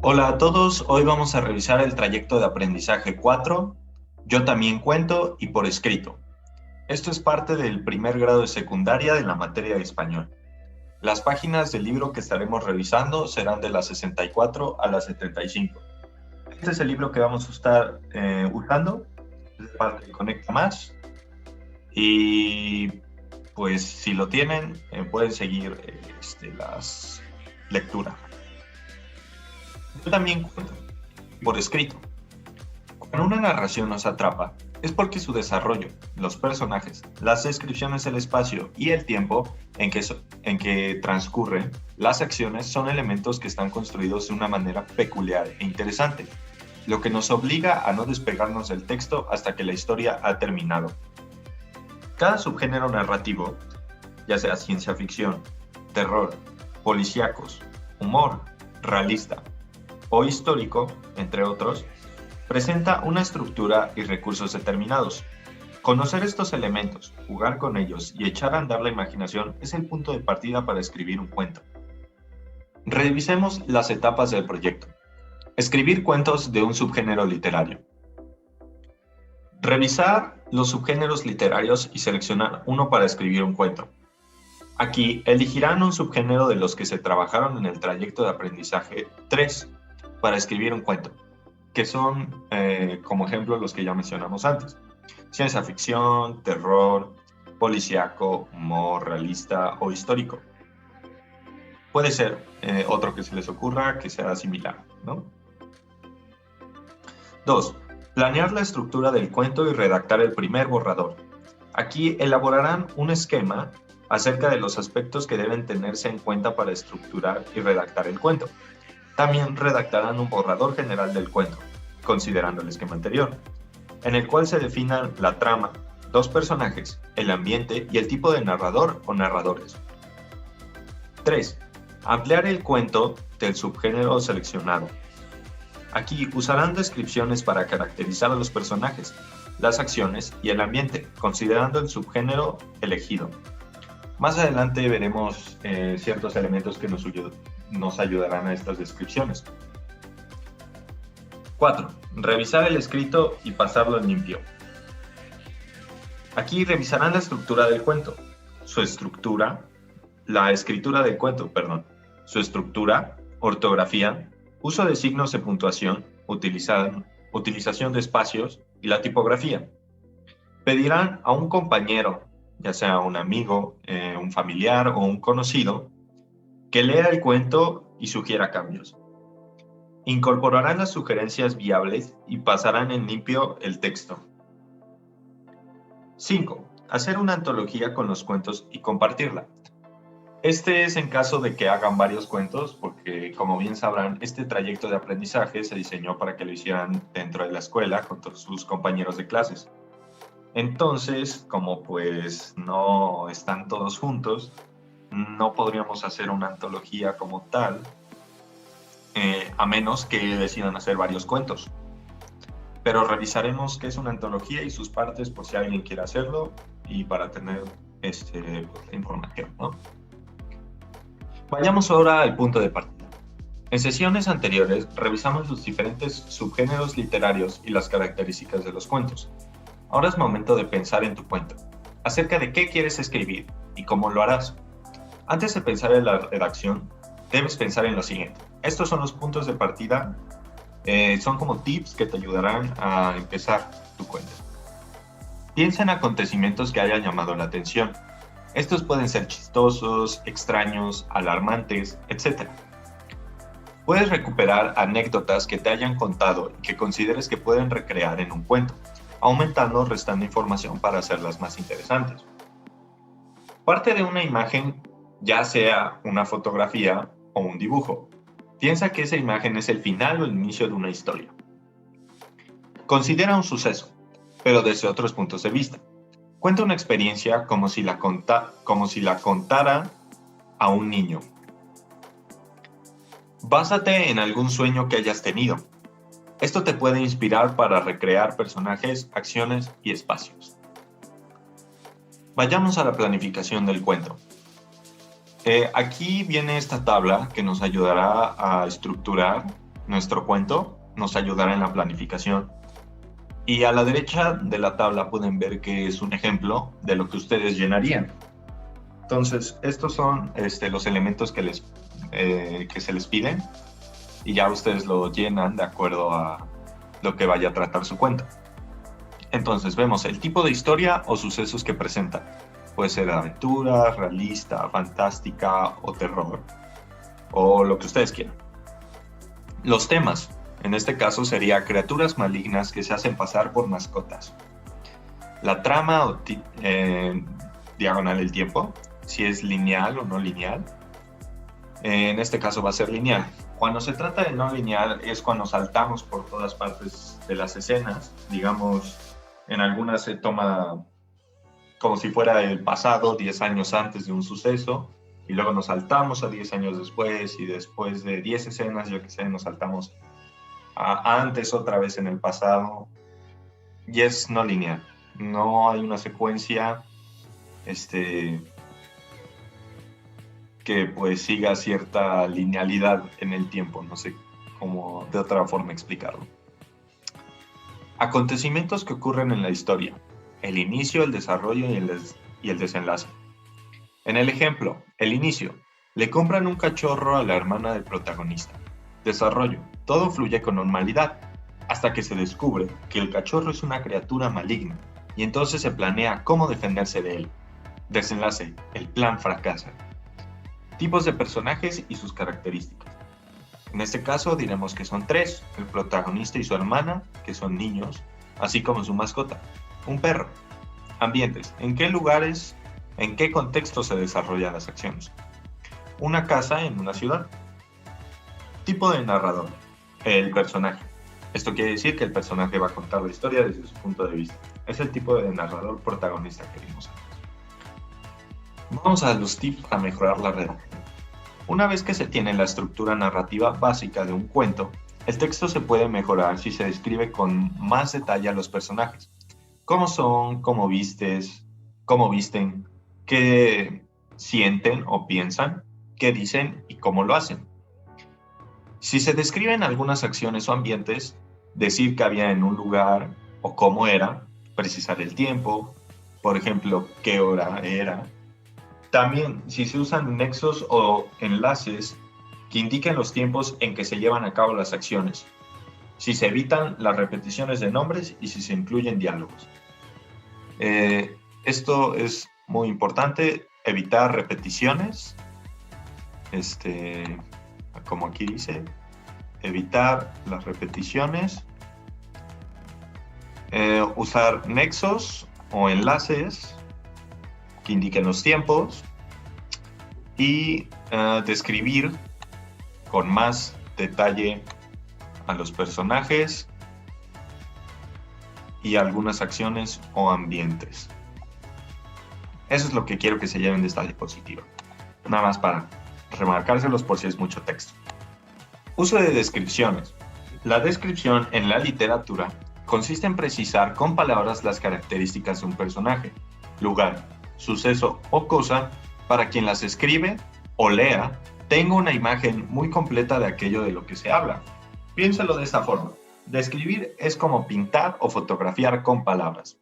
Hola a todos, hoy vamos a revisar el trayecto de aprendizaje 4, Yo también cuento y por escrito. Esto es parte del primer grado de secundaria de la materia de español. Las páginas del libro que estaremos revisando serán de la 64 a la 75. Este es el libro que vamos a estar usando, es de parte de Conecta Más, y pues si lo tienen, pueden seguir las lecturas. Yo también cuento por escrito. Cuando una narración nos atrapa, es porque su desarrollo, los personajes, las descripciones del espacio y el tiempo en que transcurren las acciones son elementos que están construidos de una manera peculiar e interesante, lo que nos obliga a no despegarnos del texto hasta que la historia ha terminado. Cada subgénero narrativo, ya sea ciencia ficción, terror, policíacos, humor, realista o histórico, entre otros, presenta una estructura y recursos determinados. Conocer estos elementos, jugar con ellos y echar a andar la imaginación es el punto de partida para escribir un cuento. Revisemos las etapas del proyecto. Escribir cuentos de un subgénero literario. Revisar los subgéneros literarios y seleccionar uno para escribir un cuento. Aquí elegirán un subgénero de los que se trabajaron en el trayecto de aprendizaje 3 para escribir un cuento, que son, como ejemplo, los que ya mencionamos antes. Ciencia ficción, terror, policíaco, humor, realista o histórico. Puede ser otro que se les ocurra que sea similar, ¿no? 2. Planear la estructura del cuento y redactar el primer borrador. Aquí elaborarán un esquema acerca de los aspectos que deben tenerse en cuenta para estructurar y redactar el cuento. También redactarán un borrador general del cuento, considerando el esquema anterior, en el cual se definan la trama, los personajes, el ambiente y el tipo de narrador o narradores. 3. Ampliar el cuento del subgénero seleccionado. Aquí usarán descripciones para caracterizar a los personajes, las acciones y el ambiente, considerando el subgénero elegido. Más adelante veremos ciertos elementos que nos ayudarán a estas descripciones. 4. Revisar el escrito y pasarlo en limpio. Aquí revisarán la estructura del cuento, la escritura del cuento, su estructura, ortografía, uso de signos de puntuación, utilización de espacios y la tipografía. Pedirán a un compañero, ya sea un amigo, un familiar o un conocido, que lea el cuento y sugiera cambios. Incorporarán las sugerencias viables y pasarán en limpio el texto. 5. Hacer una antología con los cuentos y compartirla. Este es en caso de que hagan varios cuentos, porque como bien sabrán, este trayecto de aprendizaje se diseñó para que lo hicieran dentro de la escuela con todos sus compañeros de clases. Entonces, como pues no están todos juntos, no podríamos hacer una antología como tal, a menos que decidan hacer varios cuentos. Pero revisaremos qué es una antología y sus partes por si alguien quiere hacerlo y para tener la información, ¿no? Vayamos ahora al punto de partida. En sesiones anteriores revisamos los diferentes subgéneros literarios y las características de los cuentos. Ahora es momento de pensar en tu cuento, acerca de qué quieres escribir y cómo lo harás. Antes de pensar en la redacción, debes pensar en lo siguiente. Estos son los puntos de partida, son como tips que te ayudarán a empezar tu cuento. Piensa en acontecimientos que hayan llamado la atención. Estos pueden ser chistosos, extraños, alarmantes, etc. Puedes recuperar anécdotas que te hayan contado y que consideres que pueden recrear en un cuento, aumentando o restando información para hacerlas más interesantes. Parte de una imagen, ya sea una fotografía o un dibujo. Piensa que esa imagen es el final o el inicio de una historia. Considera un suceso, pero desde otros puntos de vista. Cuenta una experiencia como si la contara a un niño. Básate en algún sueño que hayas tenido. Esto te puede inspirar para recrear personajes, acciones y espacios. Vayamos a la planificación del cuento. Aquí viene esta tabla que nos ayudará a estructurar nuestro cuento nos ayudará en la planificación. Y a la derecha de la tabla pueden ver que es un ejemplo de lo que ustedes llenarían. Entonces, estos son los elementos que se les piden y ya ustedes lo llenan de acuerdo a lo que vaya a tratar su cuento. Entonces, vemos el tipo de historia o sucesos que presenta. Puede ser aventura, realista, fantástica o terror, o lo que ustedes quieran. Los temas, en este caso sería criaturas malignas que se hacen pasar por mascotas. La trama o diagonal del tiempo, si es lineal o no lineal. En este caso va a ser lineal. Cuando se trata de no lineal es cuando saltamos por todas partes de las escenas. Digamos, en algunas se toma como si fuera el pasado, 10 años antes de un suceso, y luego nos saltamos a 10 años después, y después de 10 escenas, yo que sé, nos saltamos a antes otra vez en el pasado, y es no lineal. No hay una secuencia que pues siga cierta linealidad en el tiempo, no sé cómo de otra forma explicarlo. Acontecimientos que ocurren en la historia: el inicio, el desarrollo y el desenlace. En el ejemplo, el inicio: le compran un cachorro a la hermana del protagonista. Desarrollo: todo fluye con normalidad, hasta que se descubre que el cachorro es una criatura maligna, y entonces se planea cómo defenderse de él. Desenlace: el plan fracasa. Tipos de personajes y sus características. En este caso diremos que son 3, el protagonista y su hermana, que son niños, así como su mascota, un perro. Ambientes: ¿en qué lugares, en qué contexto se desarrollan las acciones? Una casa en una ciudad. Tipo de narrador: el personaje. Esto quiere decir que el personaje va a contar la historia desde su punto de vista. Es el tipo de narrador protagonista que vimos antes. Vamos a los tips para mejorar la redacción. Una vez que se tiene la estructura narrativa básica de un cuento, el texto se puede mejorar si se describe con más detalle a los personajes. ¿Cómo son? ¿Cómo visten? ¿Qué sienten o piensan? ¿Qué dicen y cómo lo hacen? Si se describen algunas acciones o ambientes, decir que había en un lugar o cómo era, precisar el tiempo, por ejemplo, qué hora era. También, si se usan nexos o enlaces que indiquen los tiempos en que se llevan a cabo las acciones, si se evitan las repeticiones de nombres y si se incluyen diálogos. Esto es muy importante, evitar repeticiones, como aquí dice, evitar las repeticiones, usar nexos o enlaces que indiquen los tiempos y describir con más detalle a los personajes y algunas acciones o ambientes. Eso es lo que quiero que se lleven de esta diapositiva. Nada más para remarcárselos por si es mucho texto. Uso de descripciones. La descripción en la literatura consiste en precisar con palabras las características de un personaje, lugar, suceso o cosa para quien las escribe o lea tenga una imagen muy completa de aquello de lo que se habla. Piénsalo de esta forma. Describir es como pintar o fotografiar con palabras.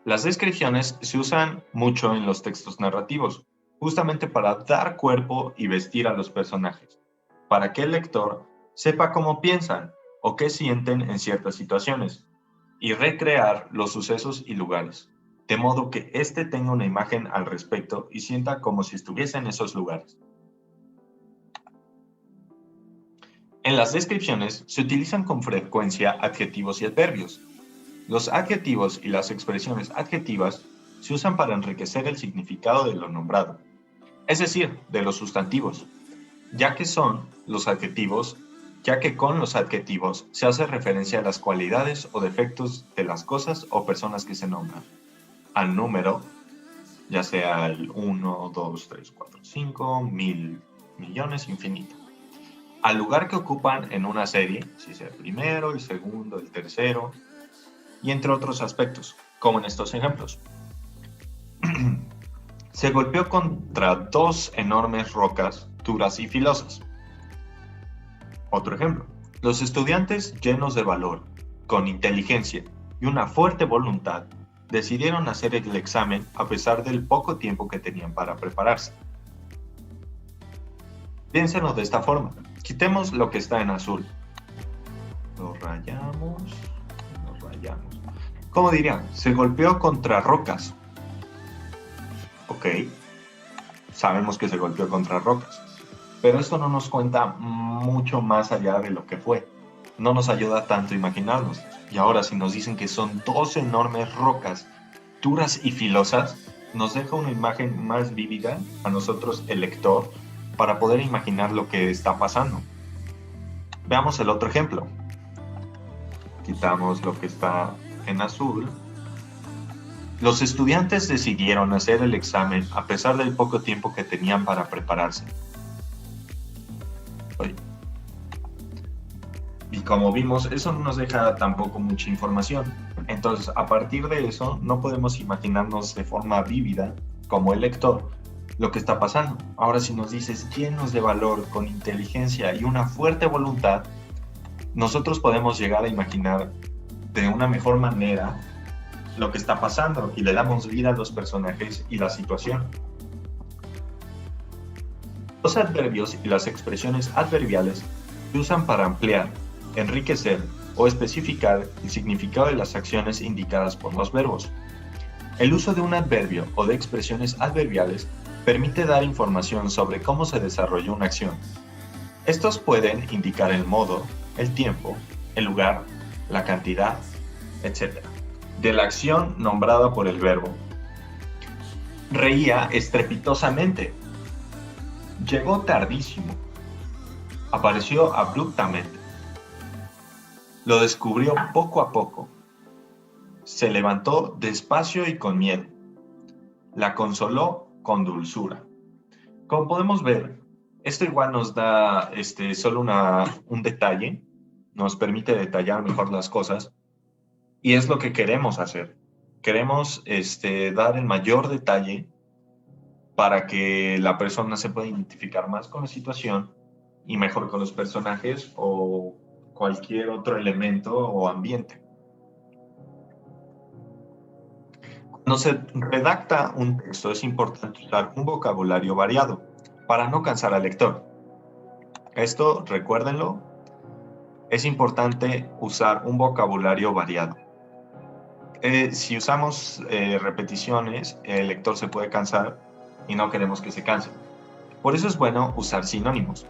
Las descripciones se usan mucho en los textos narrativos, justamente para dar cuerpo y vestir a los personajes, para que el lector sepa cómo piensan o qué sienten en ciertas situaciones, y recrear los sucesos y lugares, de modo que éste tenga una imagen al respecto y sienta como si estuviese en esos lugares. En las descripciones se utilizan con frecuencia adjetivos y adverbios. Los adjetivos y las expresiones adjetivas se usan para enriquecer el significado de lo nombrado, es decir, de los sustantivos, ya que con los adjetivos se hace referencia a las cualidades o defectos de las cosas o personas que se nombran, al número, ya sea el 1, 2, 3, 4, 5, 1000, millones, infinito, al lugar que ocupan en una serie, si sea el primero, el segundo, el tercero, y entre otros aspectos, como en estos ejemplos. Se golpeó contra 2 enormes rocas duras y filosas. Otro ejemplo. Los estudiantes llenos de valor, con inteligencia y una fuerte voluntad, decidieron hacer el examen a pesar del poco tiempo que tenían para prepararse. Piénsenlo de esta forma. Quitemos lo que está en azul. Lo rayamos, lo rayamos. ¿Cómo dirían? Se golpeó contra rocas. Ok, sabemos que se golpeó contra rocas. Pero esto no nos cuenta mucho más allá de lo que fue. No nos ayuda tanto a imaginarnos. Y ahora si nos dicen que son dos enormes rocas, duras y filosas, nos deja una imagen más vívida a nosotros, el lector, para poder imaginar lo que está pasando. Veamos el otro ejemplo. Quitamos lo que está en azul. Los estudiantes decidieron hacer el examen a pesar del poco tiempo que tenían para prepararse. Y como vimos, eso no nos deja tampoco mucha información. Entonces, a partir de eso, no podemos imaginarnos de forma vívida, como el lector, lo que está pasando. Ahora, si nos dices llenos de valor, con inteligencia y una fuerte voluntad, nosotros podemos llegar a imaginar de una mejor manera lo que está pasando y le damos vida a los personajes y la situación. Los adverbios y las expresiones adverbiales se usan para ampliar, enriquecer o especificar el significado de las acciones indicadas por los verbos. El uso de un adverbio o de expresiones adverbiales permite dar información sobre cómo se desarrolló una acción. Estos pueden indicar el modo, el tiempo, el lugar, la cantidad, etc. de la acción nombrada por el verbo. Reía estrepitosamente. Llegó tardísimo. Apareció abruptamente. Lo descubrió poco a poco. Se levantó despacio y con miedo. La consoló con dulzura. Como podemos ver, esto igual nos da solo un detalle, nos permite detallar mejor las cosas, y es lo que queremos hacer. Queremos dar el mayor detalle para que la persona se pueda identificar más con la situación y mejor con los personajes o cualquier otro elemento o ambiente. Cuando se redacta un texto es importante usar un vocabulario variado para no cansar al lector. Esto, recuérdenlo, es importante usar un vocabulario variado. Si usamos repeticiones, el lector se puede cansar y no queremos que se canse. Por eso es bueno usar sinónimos,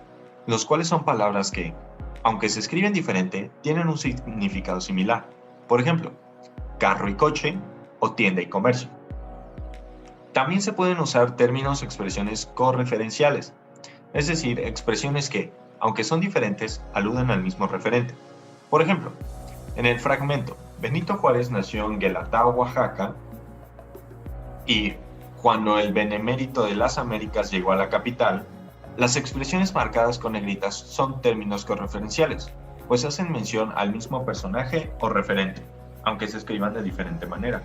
los cuales son palabras que, aunque se escriben diferente, tienen un significado similar. Por ejemplo, carro y coche o tienda y comercio. También se pueden usar términos o expresiones correferenciales, es decir, expresiones que, aunque son diferentes, aluden al mismo referente. Por ejemplo, en el fragmento, Benito Juárez nació en Guelatao, Oaxaca, y cuando el benemérito de las Américas llegó a la capital, las expresiones marcadas con negritas son términos correferenciales, pues hacen mención al mismo personaje o referente, aunque se escriban de diferente manera.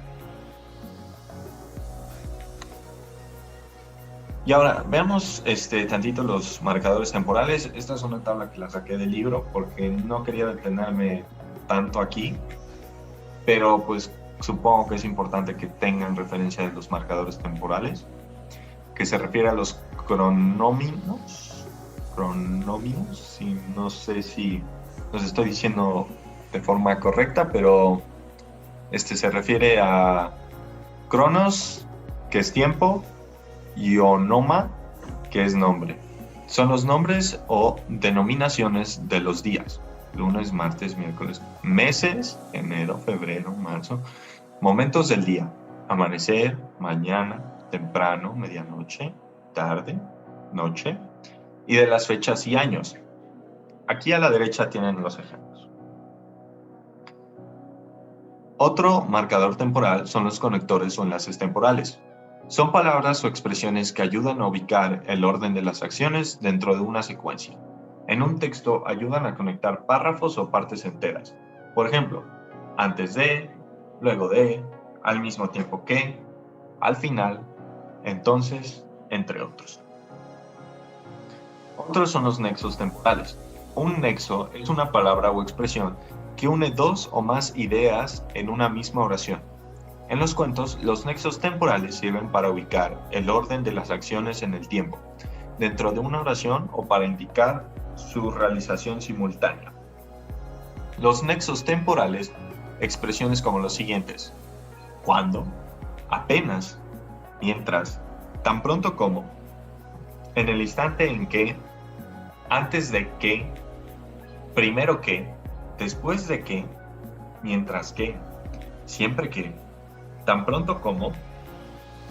Y ahora, veamos tantito los marcadores temporales. Esta es una tabla que la saqué del libro porque no quería detenerme tanto aquí, pero pues supongo que es importante que tengan referencia de los marcadores temporales, que se refiere a los cronóminos, sí, no sé si los estoy diciendo de forma correcta, pero se refiere a cronos, que es tiempo, y onoma, que es nombre. Son los nombres o denominaciones de los días: lunes, martes, miércoles, meses, enero, febrero, marzo, momentos del día: amanecer, mañana, temprano, medianoche, tarde, noche, y de las fechas y años. Aquí a la derecha tienen los ejemplos. Otro marcador temporal son los conectores o enlaces temporales. Son palabras o expresiones que ayudan a ubicar el orden de las acciones dentro de una secuencia. En un texto ayudan a conectar párrafos o partes enteras. Por ejemplo, antes de, luego de, al mismo tiempo que, al final, entonces, entre otros. Otros son los nexos temporales. Un nexo es una palabra o expresión que une dos o más ideas en una misma oración. En los cuentos, los nexos temporales sirven para ubicar el orden de las acciones en el tiempo, dentro de una oración o para indicar su realización simultánea. Los nexos temporales, expresiones como los siguientes: cuando, apenas, mientras, tan pronto como, en el instante en que, antes de que, primero que, después de que, mientras que, siempre que, tan pronto como,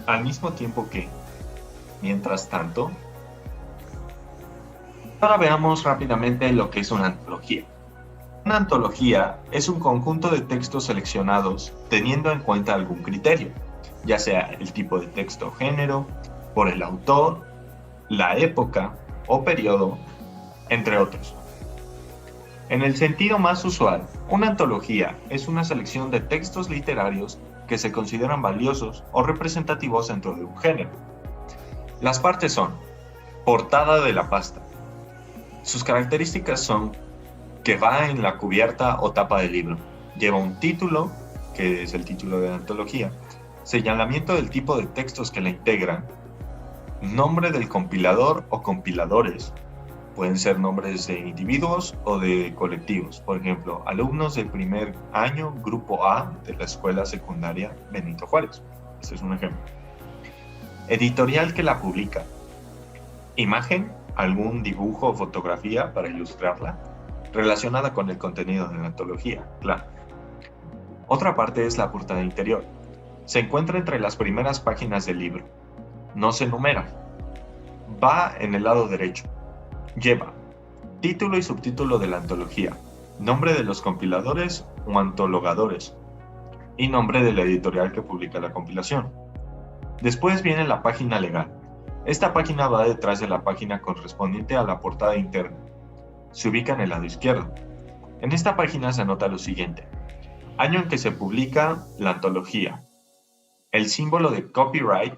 al mismo tiempo que, mientras tanto. Ahora veamos rápidamente lo que es una antología. Una antología es un conjunto de textos seleccionados teniendo en cuenta algún criterio, ya sea el tipo de texto o género, por el autor, la época o periodo, entre otros. En el sentido más usual, una antología es una selección de textos literarios que se consideran valiosos o representativos dentro de un género. Las partes son: portada de la pasta. Sus características son que va en la cubierta o tapa del libro, lleva un título, que es el título de la antología, señalamiento del tipo de textos que la integran, nombre del compilador o compiladores, pueden ser nombres de individuos o de colectivos, por ejemplo, alumnos del primer año, grupo A de la escuela secundaria Benito Juárez. Este es un ejemplo. Editorial que la publica. Imagen, algún dibujo o fotografía para ilustrarla, relacionada con el contenido de la antología, claro. Otra parte es la portada interior. Se encuentra entre las primeras páginas del libro. No se numera. Va en el lado derecho. Lleva título y subtítulo de la antología, nombre de los compiladores o antologadores y nombre de la editorial que publica la compilación. Después viene la página legal. Esta página va detrás de la página correspondiente a la portada interna. Se ubica en el lado izquierdo. En esta página se anota lo siguiente: año en que se publica la antología, el símbolo de copyright,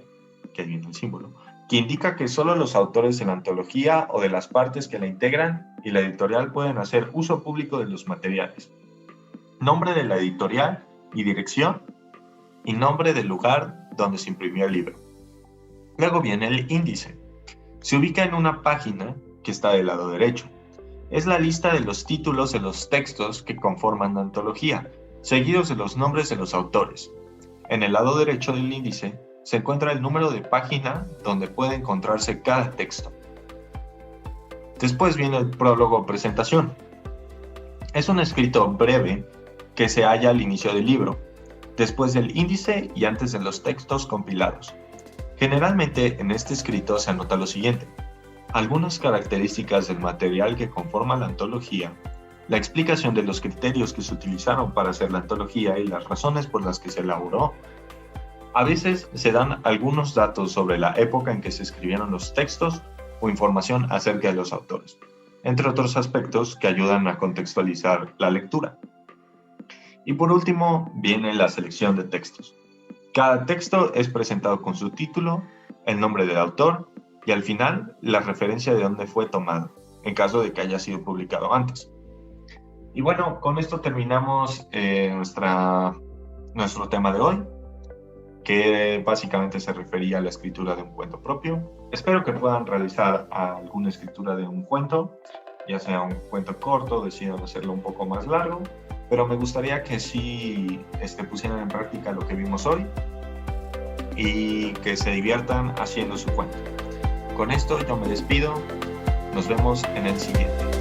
que viene el símbolo, que indica que solo los autores de la antología o de las partes que la integran y la editorial pueden hacer uso público de los materiales, nombre de la editorial y dirección, y nombre del lugar donde se imprimió el libro. Luego viene el índice. Se ubica en una página que está del lado derecho. Es la lista de los títulos de los textos que conforman la antología, seguidos de los nombres de los autores. En el lado derecho del índice se encuentra el número de página donde puede encontrarse cada texto. Después viene el prólogo o presentación. Es un escrito breve que se halla al inicio del libro, después del índice y antes de los textos compilados. Generalmente en este escrito se anota lo siguiente: algunas características del material que conforma la antología, la explicación de los criterios que se utilizaron para hacer la antología y las razones por las que se elaboró. A veces se dan algunos datos sobre la época en que se escribieron los textos o información acerca de los autores, entre otros aspectos que ayudan a contextualizar la lectura. Y por último viene la selección de textos. Cada texto es presentado con su título, el nombre del autor y al final la referencia de dónde fue tomado, en caso de que haya sido publicado antes. Y bueno, con esto terminamos nuestro tema de hoy, que básicamente se refería a la escritura de un cuento propio. Espero que puedan realizar alguna escritura de un cuento, ya sea un cuento corto, decidan hacerlo un poco más largo, pero me gustaría que sí pusieran en práctica lo que vimos hoy y que se diviertan haciendo su cuento. Con esto yo me despido, nos vemos en el siguiente.